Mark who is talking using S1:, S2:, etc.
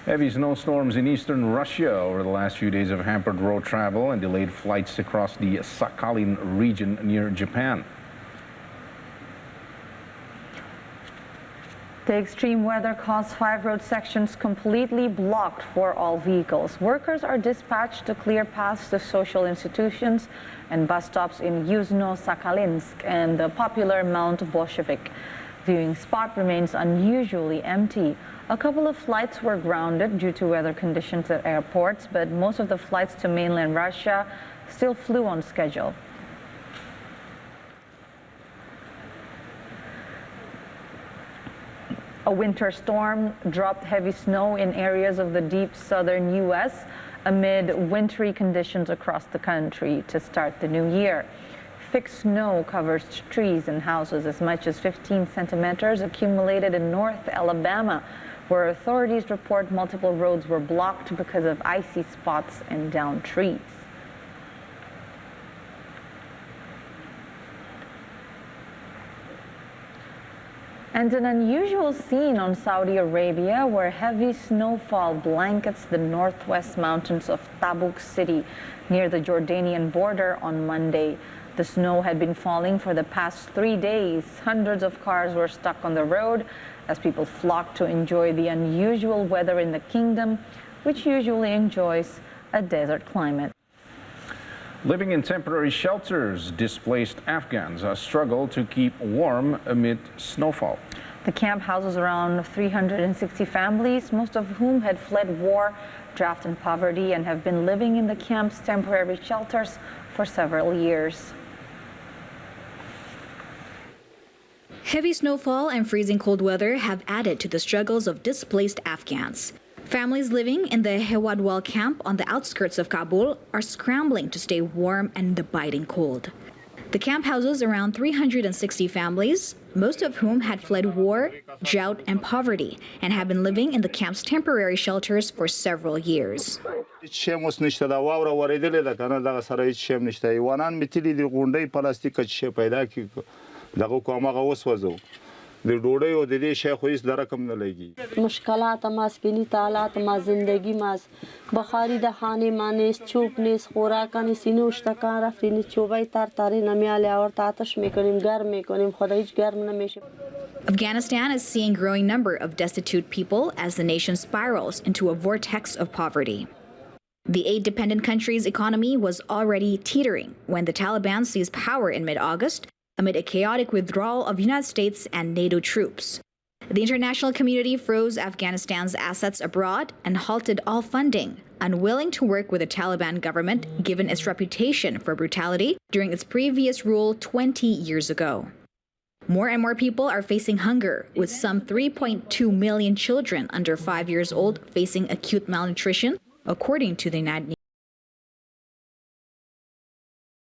S1: Heavy snowstorms in eastern Russia over the last few days have hampered road travel and delayed flights across the Sakhalin region near Japan.
S2: The extreme weather caused 5 road sections completely blocked for all vehicles. Workers are dispatched to clear paths to social institutions and bus stops in Yuzhno-Sakhalinsk and the popular Mount Bolshevik. Viewing spot remains unusually empty. A couple of flights were grounded due to weather conditions at airports, but most of the flights to mainland Russia still flew on schedule. A winter storm dropped heavy snow in areas of the deep southern U.S. amid wintry conditions across the country to start the new year. Thick snow covers trees and houses. As much as 15 centimeters accumulated in North Alabama, where authorities report multiple roads were blocked because of icy spots and downed trees. And an unusual scene on Saudi Arabia, where heavy snowfall blankets the northwest mountains of Tabuk City near the Jordanian border on Monday. The snow had been falling for the past 3 days. Hundreds of cars were stuck on the road as people flocked to enjoy the unusual weather in the kingdom, which usually enjoys a desert climate.
S1: Living in temporary shelters, displaced Afghans struggle to keep warm amid snowfall.
S2: The camp houses around 360 families, most of whom had fled war, drought, and poverty, and have been living in the camp's temporary shelters for several years.
S3: Heavy snowfall and freezing cold weather have added to the struggles of displaced Afghans. Families living in the Hewadwal camp on the outskirts of Kabul are scrambling to stay warm in the biting cold. The camp houses around 360 families, most of whom had fled war, drought, and poverty, and have been living in the camp's temporary shelters for several years.
S4: مشکلات ماست که نیتالات ما زندگی ماست بخاری دهانی مانیس چوب نیست خوراکان سینوش تکان رفتین چوبای ترتاری نمیاله آورد آتش میکنیم گرم میکنیم خدا هیچ گرم نمیشه.
S3: Afghanistan is seeing a growing number of destitute people as the nation spirals into a vortex of poverty. The aid-dependent country's economy was already teetering when the Taliban seized power in mid-August amid a chaotic withdrawal of United States and NATO troops. The international community froze Afghanistan's assets abroad and halted all funding, unwilling to work with the Taliban government given its reputation for brutality during its previous rule 20 years ago. More and more people are facing hunger, with some 3.2 million children under 5 years old facing acute malnutrition, according to the United Nations.